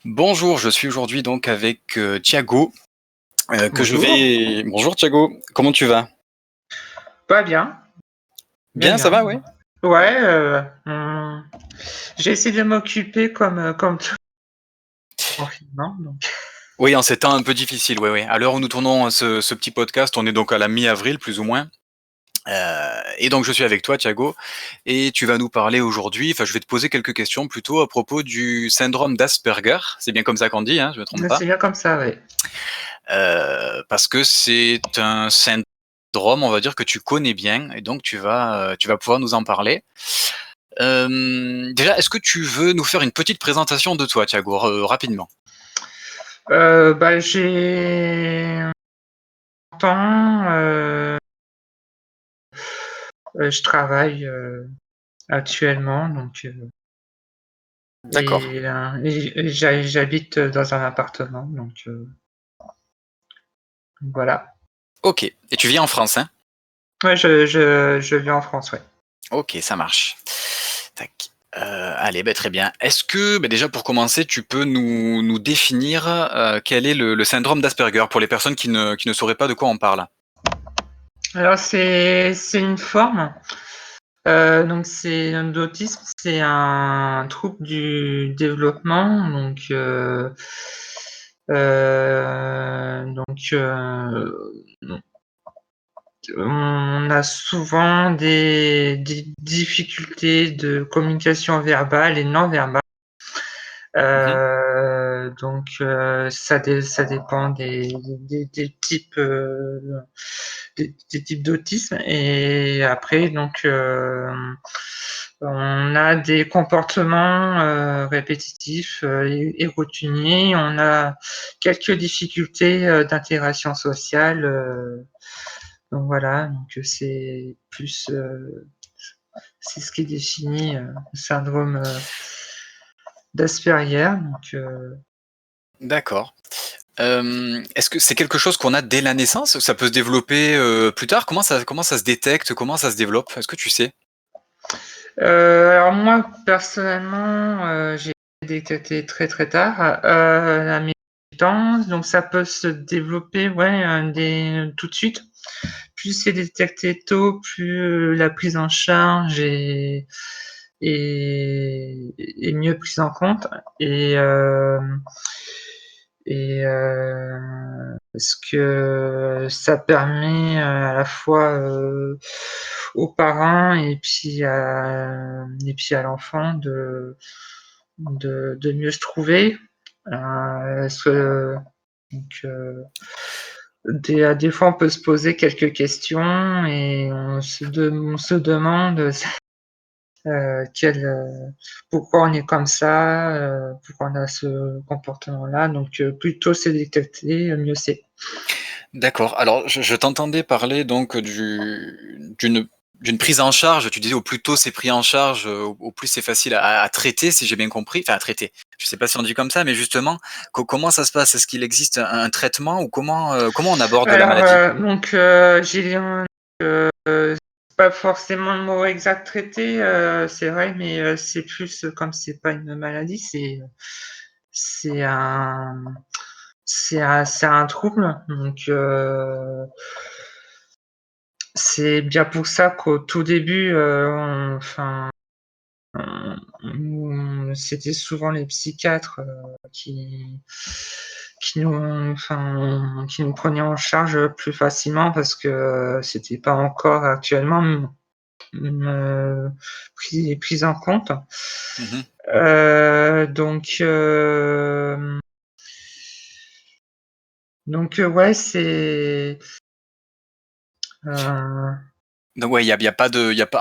Bonjour, je suis aujourd'hui donc avec Thiago, que je Bonjour. vais. Bonjour Thiago, comment tu vas? Pas bien, bien, Bien, ça bien. va, ouais? Ouais, j'ai essayé de m'occuper comme tout le confinement, donc Oui, en ces temps un peu difficiles, oui, oui. À l'heure où nous tournons ce petit podcast, on est donc à la mi-avril, plus ou moins. Et donc je suis avec toi, Thiago, et tu vas nous parler aujourd'hui. Enfin, je vais te poser quelques questions plutôt à propos du syndrome d'Asperger. C'est bien comme ça qu'on dit, hein, je me trompe pas. c'est bien comme ça, ouais. Parce que c'est un syndrome, on va dire, que tu connais bien, et donc tu vas pouvoir nous en parler. Déjà, est-ce que tu veux nous faire une petite présentation de toi, Thiago, rapidement? J'ai 30 ans, je travaille, actuellement, donc D'accord. j'habite dans un appartement, donc voilà. OK. Et tu vis en France, hein? Ouais, je vis en France, ouais. OK, ça marche. Tac. Allez, bah, très bien. Est-ce que, bah, déjà pour commencer, tu peux nous définir, quel est le syndrome d'Asperger pour les personnes qui ne sauraient pas de quoi on parle? Alors c'est une forme. Donc c'est l'autisme, c'est un trouble du développement, donc on a souvent des difficultés de communication verbale et non verbale. Mmh. Ça dépend des types, des types d'autisme et après on a des comportements, répétitifs, et routiniers. On a quelques difficultés, d'intégration sociale, donc voilà, c'est ce qui définit, le syndrome, d'Asperger, D'accord. Est-ce que c'est quelque chose qu'on a dès la naissance? Ça peut se développer, plus tard? Comment ça se détecte? Comment ça se développe? Est-ce que tu sais? alors moi personnellement, j'ai détecté très, très tard, à mes 8 ans, donc ça peut se développer, ouais, dès tout de suite. Plus c'est détecté tôt, plus, la prise en charge est mieux prise en compte et hem parce que ça permet, à la fois, aux parents et puis à l'enfant de mieux se trouver. Parce que donc des fois, on peut se poser quelques questions et on se demande quel, pourquoi on est comme ça, pourquoi on a ce comportement-là. Donc plus tôt c'est détecté, mieux c'est. D'accord. Alors, je t'entendais parler donc d'une prise en charge. Tu disais au plus tôt c'est pris en charge, au plus c'est facile à traiter, si j'ai bien compris. Enfin, à traiter. Je sais pas si on dit comme ça, mais justement, comment ça se passe? Est-ce qu'il existe un traitement ou comment on aborde la Alors, maladie? j'ai un c'est pas forcément le mot exact traité, c'est vrai, mais c'est plus, comme c'est pas une maladie, c'est un c'est un trouble, donc c'est bien pour ça qu'au tout début, c'était souvent les psychiatres, qui nous prenaient en charge plus facilement parce que c'était pas encore actuellement pris en compte. Mmh. Heu, donc ouais, heu, Donc ouais, il y a pas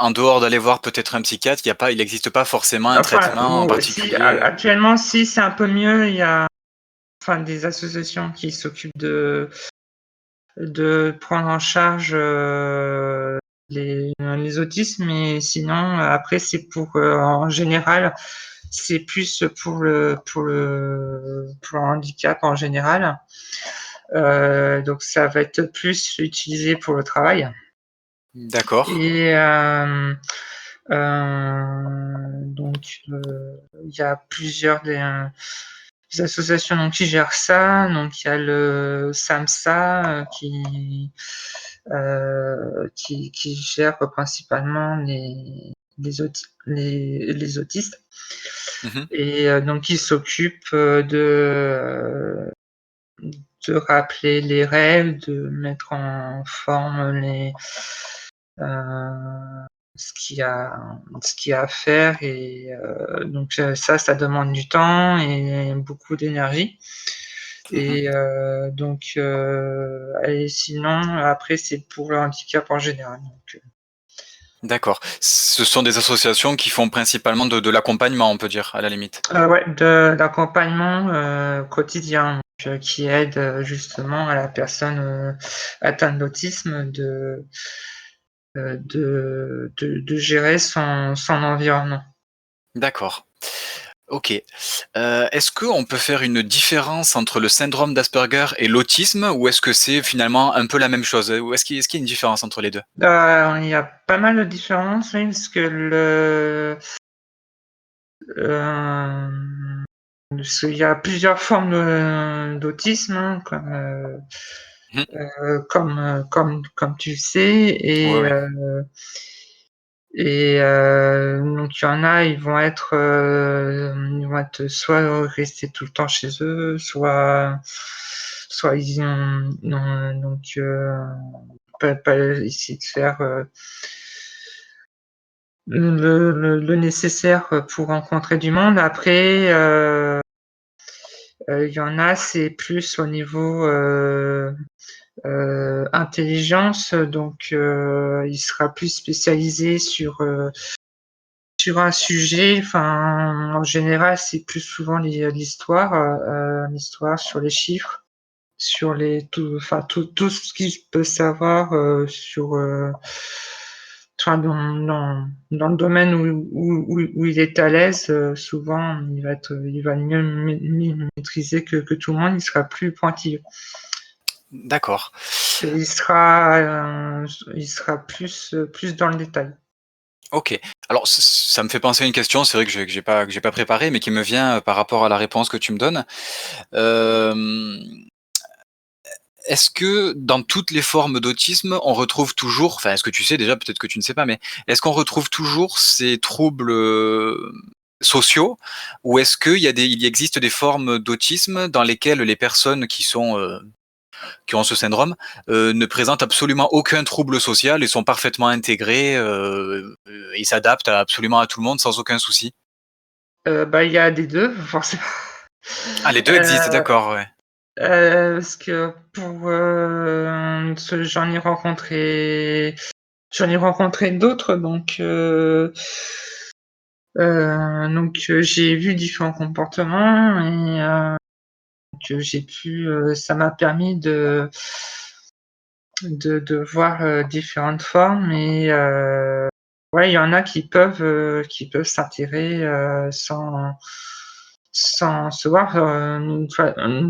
en dehors d'aller voir peut-être un psychiatre, il n'existe pas forcément un traitement en si particulier? actuellement, si, c'est un peu mieux. Il y a des associations qui s'occupent de prendre en charge, les autismes, mais sinon, après, en général, c'est plus pour le handicap en général. Donc ça va être plus utilisé pour le travail D'accord. et donc il y a des associations donc qui gèrent ça. Donc il y a le SAMSA qui gère principalement les autistes Mmh. et donc il s'occupe de rappeler les règles, de mettre en forme euh, ce qu'il y a à faire et donc ça demande du temps et beaucoup d'énergie. Mmh. Et sinon, après, c'est pour le handicap en général. D'accord. Ce sont des associations qui font principalement de l'accompagnement, on peut dire, à la limite? Ouais, de l'accompagnement quotidien, qui aide justement à la personne atteinte d'autisme de gérer son environnement. D'accord. OK. Est-ce qu'on peut faire une différence entre le syndrome d'Asperger et l'autisme ou est-ce que c'est finalement un peu la même chose? Ou est-ce qu'il y a une différence entre les 2? Il y a pas mal de différences, oui, parce que parce qu'il y a plusieurs formes d'autisme, hein, Mmh. comme tu le sais, Ouais, ouais. donc il y en a, ils vont être soit restés tout le temps chez eux, soit ils ont donc pas essayer de faire le nécessaire pour rencontrer du monde. Après, il y en a, c'est plus au niveau intelligence, donc il sera plus spécialisé sur un sujet. Enfin, en général, c'est plus souvent l'histoire sur les chiffres, sur tout ce qu'il peut savoir sur enfin, dans le domaine où il est à l'aise. Souvent, il va mieux maîtriser que tout le monde. Il sera plus pointilleux. D'accord. Et il sera plus dans le détail. OK. Alors ça me fait penser à une question, c'est vrai que j'ai pas préparée, mais qui me vient, par rapport à la réponse que tu me donnes. Hem, Est-ce que dans toutes les formes d'autisme, on retrouve toujours enfin, est-ce que tu sais déjà, peut-être que tu ne sais pas, mais est-ce qu'on retrouve toujours ces troubles, sociaux? Ou est-ce qu'il existe des formes d'autisme dans lesquelles les personnes qui ont ce syndrome, ne présentent absolument aucun trouble social et sont parfaitement intégrées, et s'adaptent à absolument à tout le monde sans aucun souci? Bah, il y a des 2 forcément. Ah, les 2 existent, Heu d'accord, ouais. Parce que j'en ai rencontré d'autres donc j'ai vu différents comportements et ça m'a permis de voir différentes formes et ouais, il y en a qui peuvent s'intégrer sans se voir. De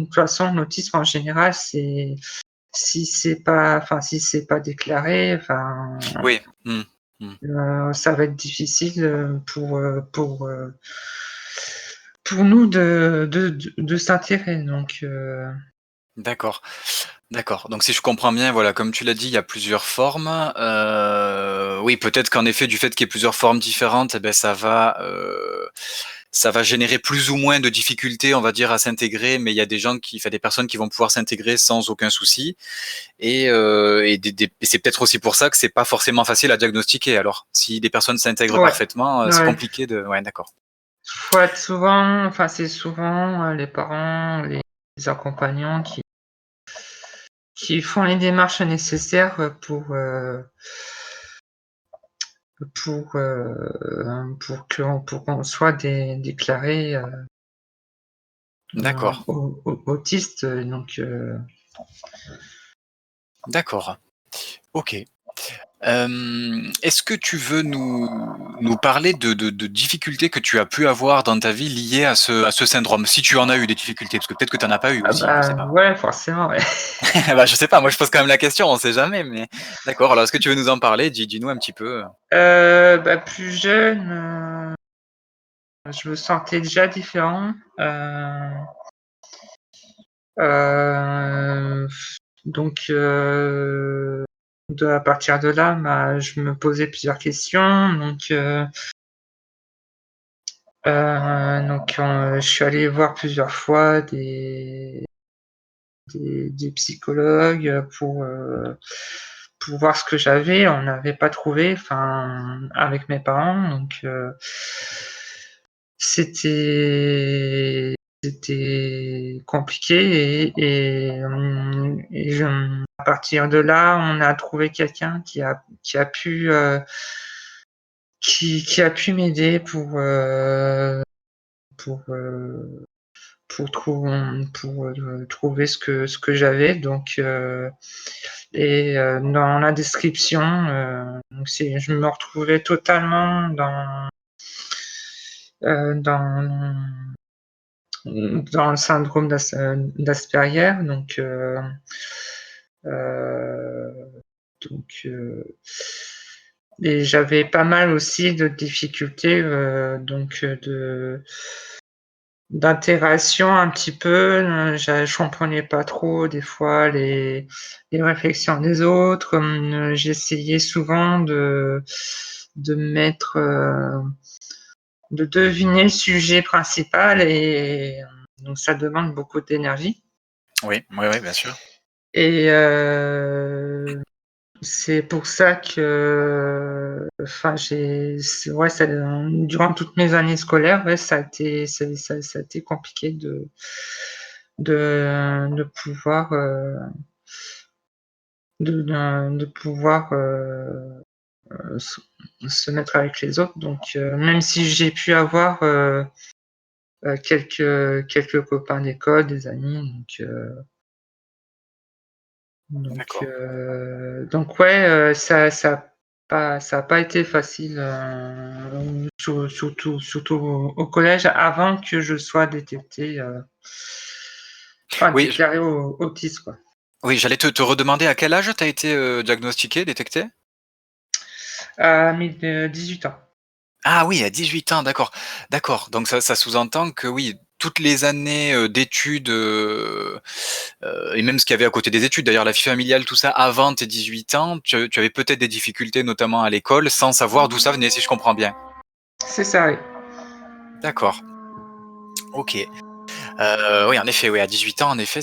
toute façon, l'autisme en général, si c'est pas déclaré, Oui. Mmh. Mmh. ça va être difficile pour nous de s'intégrer. D'accord. D'accord, donc si je comprends bien, voilà, comme tu l'as dit, il y a plusieurs formes. Oui, peut-être qu'en effet, du fait qu'il y ait plusieurs formes différentes, eh beh, ça va générer plus ou moins de difficultés, on va dire, à s'intégrer, mais il y a des personnes qui vont pouvoir s'intégrer sans aucun souci et c'est peut-être aussi pour ça que c'est pas forcément facile à diagnostiquer alors. Si des personnes s'intègrent Ouais, parfaitement, c'est ouais. compliqué de ouais, d'accord. C'est souvent les parents, les accompagnants qui font les démarches nécessaires pour qu'on soit déclaré D'accord, autiste. d'accord, OK. Est-ce que tu veux nous parler de difficultés que tu as pu avoir dans ta vie liées à ce syndrome? Si tu en as eu des difficultés, parce que peut-être que tu en as pas eu Ah aussi, je sais bah, pas. ouais, forcément, ouais. Bah, je sais pas, moi je pose quand même la question, on sait jamais, mais d'accord, alors est-ce que tu veux nous en parler? Dis-nous un petit peu. Bah, plus jeune, je me sentais déjà différent. Donc à partir de là, je me posais plusieurs questions. Je suis allé voir plusieurs fois des psychologues pour voir ce que j'avais. On n'avait pas trouvé, enfin, avec mes parents. Donc c'était compliqué à partir de là, on a trouvé quelqu'un qui a pu m'aider pour euh, pour trouver ce que j'avais. Dans la description, je me retrouvais totalement dans le syndrome d'Asperger. Euh, donc, et j'avais pas mal aussi de difficultés, d'intégration un petit peu. Je comprenais pas trop des fois les réflexions des autres. J'essayais souvent de mettre, de deviner le sujet principal, et donc ça demande beaucoup d'énergie. Oui, oui, oui, bien sûr. Et c'est pour ça que, enfin, durant toutes mes années scolaires, ouais, ça a été compliqué de pouvoir, de pouvoir se, se mettre avec les autres. Donc, même si j'ai pu avoir quelques copains d'école, des amis, D'accord. ouais, ça a pas été facile, surtout au collège, avant que je sois détecté, enfin Oui, déclaré autiste, quoi. oui, j'allais te redemander à quel âge tu as été diagnostiqué, détecté? À mes 18 ans. Ah oui, à 18 ans, d'accord. D'accord, donc ça sous-entend que oui, toutes les années, d'études, et même ce qu'il y avait à côté des études, d'ailleurs la vie familiale, tout ça, avant tes 18 ans, tu avais peut-être des difficultés, notamment à l'école, sans savoir d'où ça venait, si je comprends bien? C'est ça, oui. D'accord, OK. Oui, en effet, oui, à 18 ans, en effet,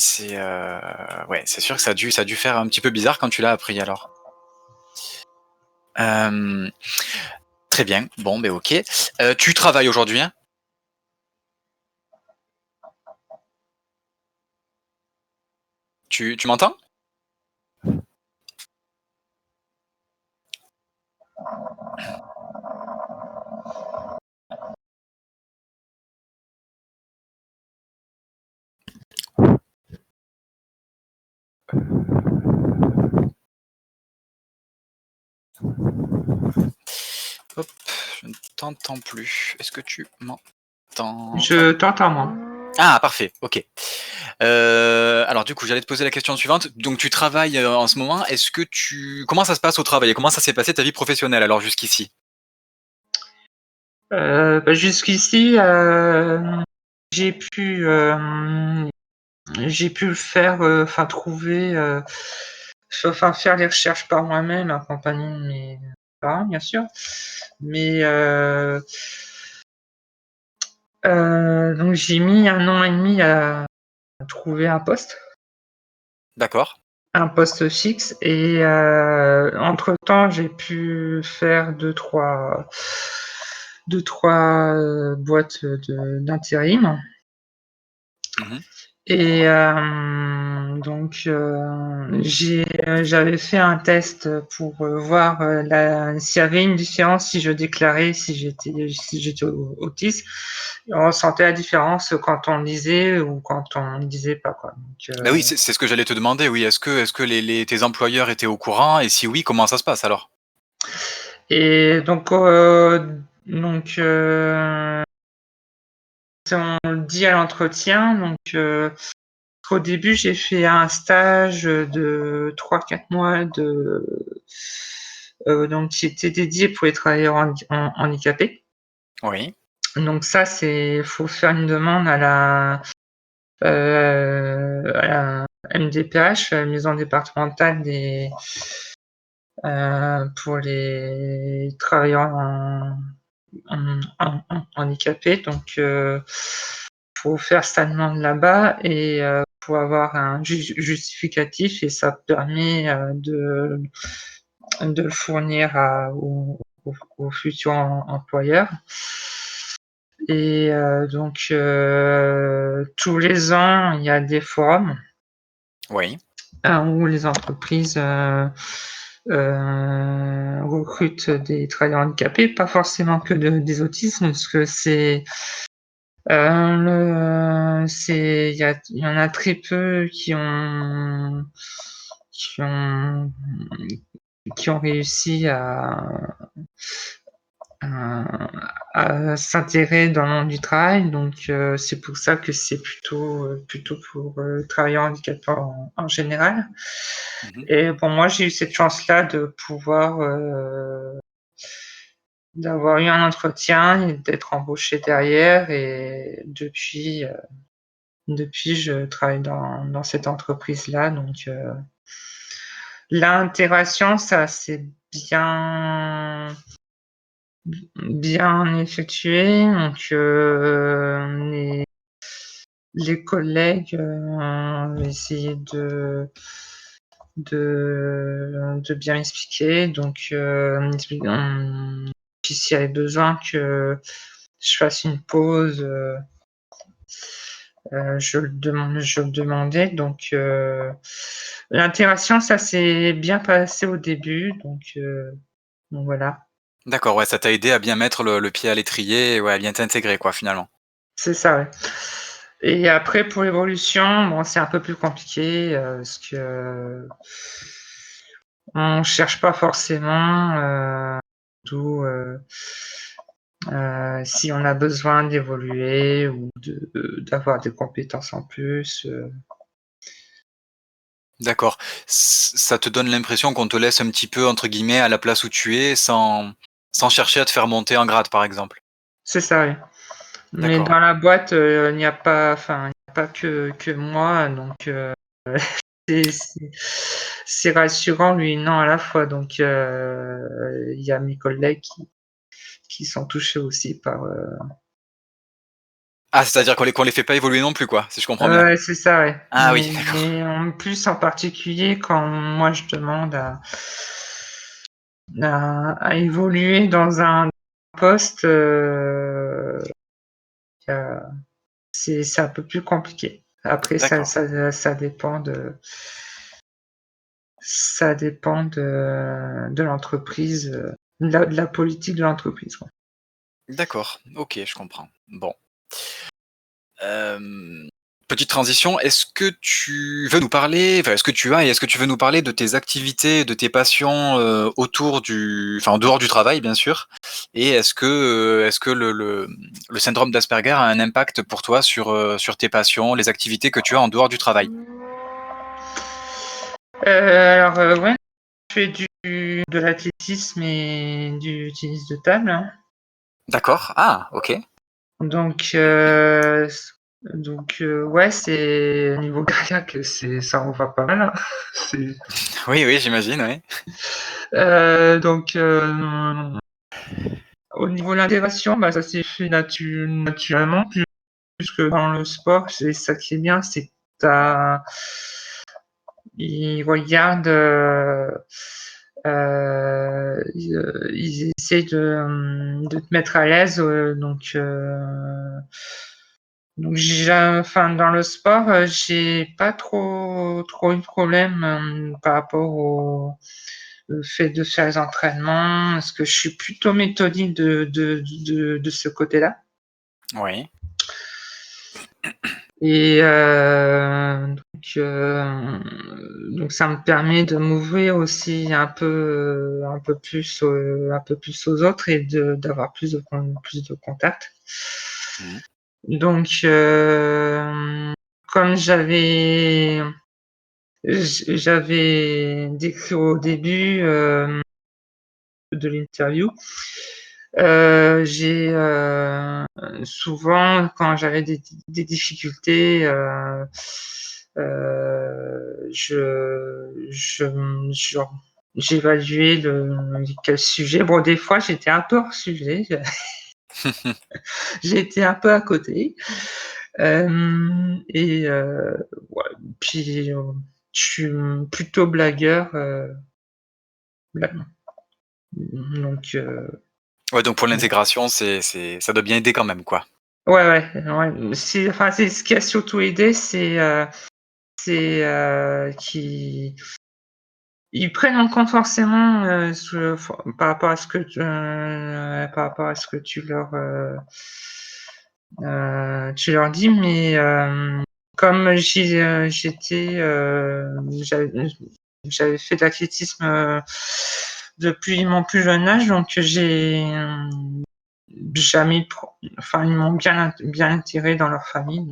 ouais, c'est sûr que ça a dû faire un petit peu bizarre quand tu l'as appris alors. Hem, Très bien, bon, ben OK. Tu travailles aujourd'hui, hein? Tu m'entends? Hop, je ne t'entends plus. Est-ce que tu m'entends? Hop. Je t'entends, moi. Ah parfait, OK. Alors du coup, j'allais te poser la question suivante. Donc tu travailles, en ce moment. Comment ça se passe au travail et comment ça s'est passé ta vie professionnelle alors jusqu'ici? Jusqu'ici, j'ai pu, j'ai pu le faire, enfin trouver, enfin faire les recherches par moi-même, accompagné de mes parents, bien sûr. Mais donc j'ai mis 1 an et demi à trouver D'accord. un poste fixe, et entre-temps, j'ai pu faire deux trois boîtes d'intérim. Mmh. Et j'avais fait un test pour voir s'il y avait une différence si je déclarais si j'étais autiste. On sentait la différence quand on le disait ou quand on ne disait pas, quoi. Bah oui, c'est ce que j'allais te demander, oui. Est-ce que les tes employeurs étaient au courant et si oui, comment ça se passe alors? Et donc, on le dit à l'entretien. Au début, j'ai fait un stage de 3 4 mois donc qui était dédié pour les travailleurs handicapés. Oui. Donc ça, faut faire une demande à la MDPH, Maison départementale pour les travailleurs handicapés. Donc, faut faire sa demande là-bas et faut avoir un justificatif et ça permet de le fournir au futur employeur. Et donc, tous les ans, il y a des forums Oui. où les entreprises recrutent des travailleurs handicapés, pas forcément que des autismes, parce que il y en a très peu qui ont, qui ont réussi à s'intégrer dans le monde du travail. Donc, c'est pour ça que c'est plutôt pour travailleurs handicapés en général. Mmh. Et pour moi, j'ai eu cette chance-là d'avoir eu un entretien et d'être embauché derrière. Et depuis, je travaille dans cette entreprise-là. Donc, l'intégration, ça s'est bien effectué. Donc, les collègues ont essayé de bien m'expliquer. Donc, puis s'il y avait besoin que je fasse une pause, je le demandais. Donc, l'intégration, ça s'est bien passé au début. Donc voilà, D'accord, ouais, ça t'a aidé à bien mettre le pied à l'étrier et ouais, à bien t'intégrer quoi, finalement? c'est ça, ouais. Et après pour l'évolution, bon, c'est un peu plus compliqué, parce que on cherche pas forcément, d'où, si on a besoin d'évoluer ou d'avoir des compétences en plus, D'accord. Ça te donne l'impression qu'on te laisse un petit peu, entre guillemets, «à la place où tu es» sans chercher à te faire monter en grade, par exemple? c'est ça, oui. Mais D'accord. dans la boîte, il n'y a pas enfin, il n'y a pas que moi, donc c'est c'est c'est rassurant, lui non à la fois. Donc il y a mes collègues qui sont touchés aussi Ah, c'est-à-dire qu'on les fait pas évoluer non plus, quoi, si je comprends bien? ouais, c'est ça, ouais. Ah oui, d'accord. Mais en plus, en particulier, quand moi je demande à évoluer dans un poste, y a c'est un peu plus compliqué. Après D'accord, ça dépend de l'entreprise, de la politique de l'entreprise, quoi. d'accord. OK, je comprends. Bon. Hem, Petite transition, est-ce que tu veux nous parler enfin, est-ce que tu veux nous parler de tes activités, de tes passions, autour en dehors du travail, bien sûr? Et est-ce que le syndrome d'Asperger a un impact pour toi sur tes passions, les activités que tu as en dehors du travail? Alors, ouais, je fais de l'athlétisme et du tennis de table, hein. D'accord. Ah, OK. Donc, ouais, c'est au niveau cardiaque, ça en va pas mal, hein. C'est, Oui, oui, j'imagine, oui. donc, au niveau de l'intégration, bah, ça s'est fait naturellement puisque dans le sport, c'est ça qui est bien, c'est que ils regardent, ils essaient de te mettre à l'aise, donc enfin dans le sport, j'ai pas trop eu de problème, par rapport au fait de faire les entraînements, parce que je suis plutôt méthodique de ce côté-là. Oui. Et donc ça me permet de m'ouvrir aussi un peu plus aux autres et d'avoir plus de contacts. Mmh. Donc comme j'avais décrit au début, de l'interview, j'ai, souvent quand j'avais des difficultés, Je j'évaluais quel sujet. Bon, des fois, j'étais un peu hors sujet, j'étais un peu à côté. Et ouais, puis, je suis plutôt blagueur, bla donc Ouais, donc pour bon. l'intégration, ça doit bien aider quand même, quoi. Ouais, ouais, c'est ce qui a surtout aidé, qu'ils prennent en compte forcément, par rapport à ce que tu leur dis, mais comme j'avais fait de l'athlétisme, depuis mon plus jeune âge, donc j'ai, jamais enfin, ils m'ont bien intégré dans leur famille,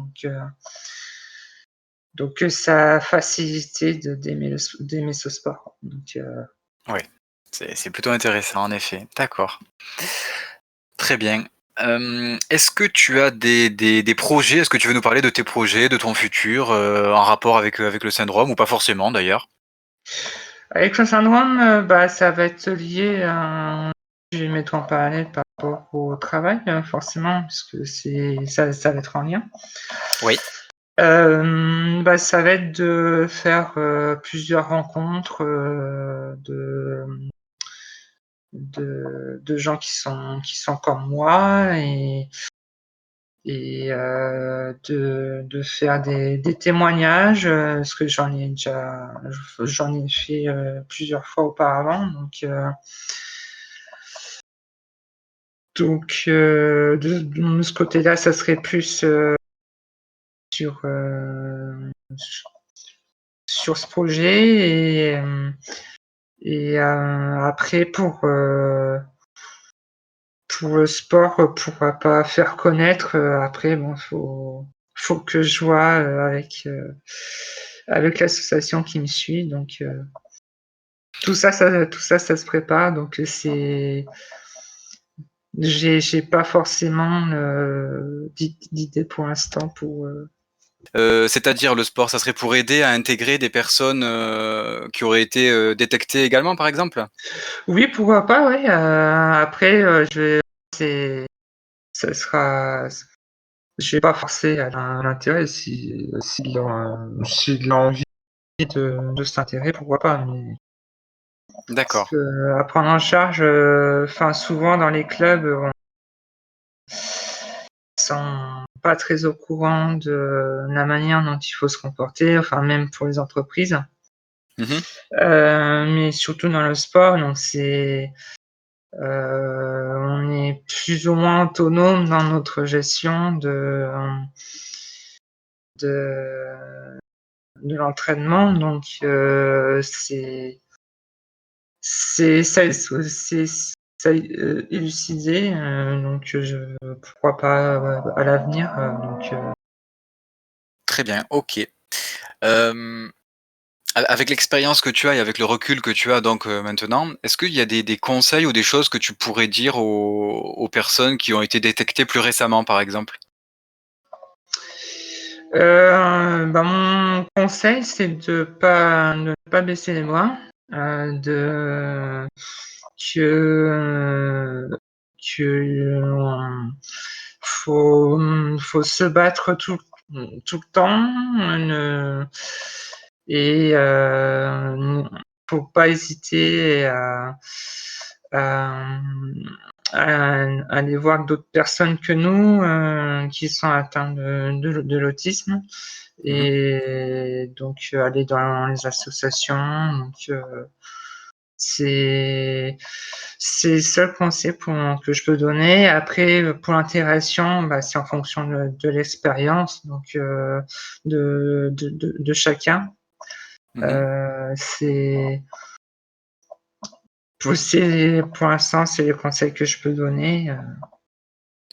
donc ça a facilité d'aimer ce sport, donc Oui, c'est plutôt intéressant en effet. D'accord, très bien. Est-ce que tu as des projets? Est-ce que tu veux nous parler de tes projets, de ton futur, en rapport avec le syndrome ou pas forcément d'ailleurs? avec le syndrome, bah, ça va être lié à je vais mettre en parallèle par rapport au travail, forcément, puisque ça va être en lien. Oui. Bah, ça va être de faire, plusieurs rencontres, de gens qui sont comme moi et de faire des témoignages, parce que j'en ai fait, plusieurs fois auparavant, de ce côté-là, ça serait plus, sur, sur ce projet et après pour le sport, pourquoi pas faire connaître, après bon, faut que je vois, avec l'association qui me suit, donc tout ça se prépare, donc j'ai pas forcément, d'idée pour l'instant pour, C'est-à-dire le sport, ça serait pour aider à intégrer des personnes, qui auraient été, détectées également par exemple? oui, pourquoi pas, ouais, après, c'est ça sera je vais pas forcer à l'intérêt s'il a envie de s'intéresser, pourquoi pas, mais parce D'accord. que à prendre en charge, enfin souvent dans les clubs, on sont pas très au courant de la manière dont il faut se comporter, enfin même pour les entreprises, Mmh. mais surtout dans le sport, donc on est plus ou moins autonome dans notre gestion de de l'entraînement, donc c'est ça c'est ça élucidé, donc pourquoi pas, à l'avenir, Très bien, OK. Hem, avec l'expérience que tu as et avec le recul que tu as donc, maintenant, est-ce qu'il y a des conseils ou des choses que tu pourrais dire aux personnes qui ont été détectées plus récemment, par exemple? bah, mon conseil, c'est de ne pas baisser les bras, de que, faut se battre tout le temps, ne et faut pas hésiter à, aller voir d'autres personnes que nous, qui sont atteints de l'autisme Mmh. et donc aller dans les associations, donc c'est c'est le seul conseil que je peux donner. Après, pour l'intégration, bah, c'est en fonction de l'expérience, donc de chacun. Mmh. C'est pour l'instant, c'est les conseils que je peux donner,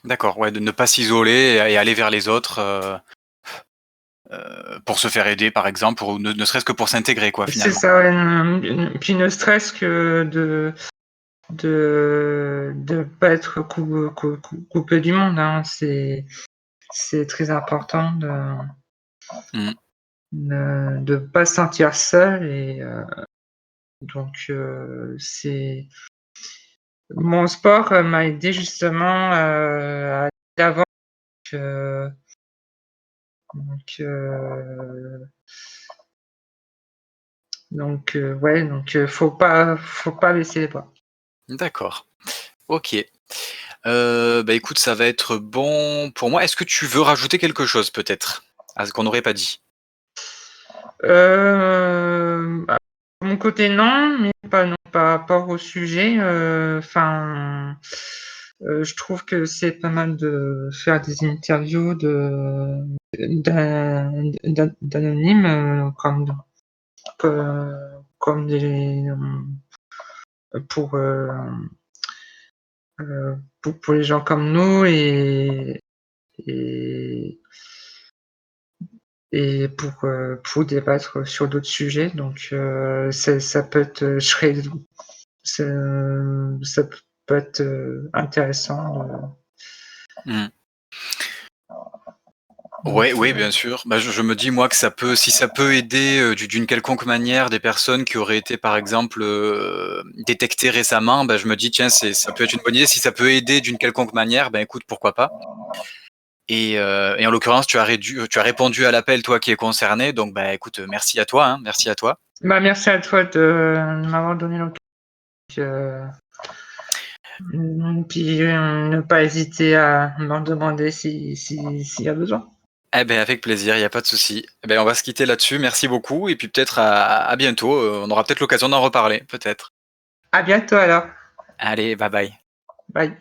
D'accord, ouais, de ne pas s'isoler et aller vers les autres, pour se faire aider, par exemple, ou ne serait-ce que pour s'intégrer, quoi, c'est finalement. ça, ouais, puis ne stress que de pas être coupé du monde, hein. C'est très important de Mmh. de pas se sentir seul et donc c'est mon sport, m'a aidé justement, à aller d'avant que donc ouais, faut pas baisser les bras. D'accord. OK. Bah, écoute, ça va être bon pour moi. Est-ce que tu veux rajouter quelque chose peut-être? À ce qu'on n'aurait pas dit? Bah, de mon côté non, mais pas non par rapport au sujet, enfin, je trouve que c'est pas mal de faire des interviews d'anonymes, que comme des, pour, pour les gens comme nous et pour débattre sur d'autres sujets donc ça peut être, je serais ça ça peut être, intéressant, Mmh. Ouais, donc oui, bien sûr. Bah, je me dis moi que ça peut si ça peut aider, d'une quelconque manière des personnes qui auraient été par exemple, détectées récemment, bah, je me dis: «Tiens, ça peut être une bonne idée». Si ça peut aider d'une quelconque manière, ben, écoute, pourquoi pas? Et en l'occurrence, tu as répondu à l'appel, toi qui es concerné, donc bah, écoute, merci à toi, hein, merci à toi. bah, merci à toi de m'avoir donné l'occasion, puis, ne pas hésiter à m'en demander s'il y a besoin. Eh beh, avec plaisir, il y a pas de souci. Eh beh, on va se quitter là-dessus. Merci beaucoup et puis peut-être à bientôt, on aura peut-être l'occasion d'en reparler, peut-être. À bientôt alors. Allez, bye bye. Bye.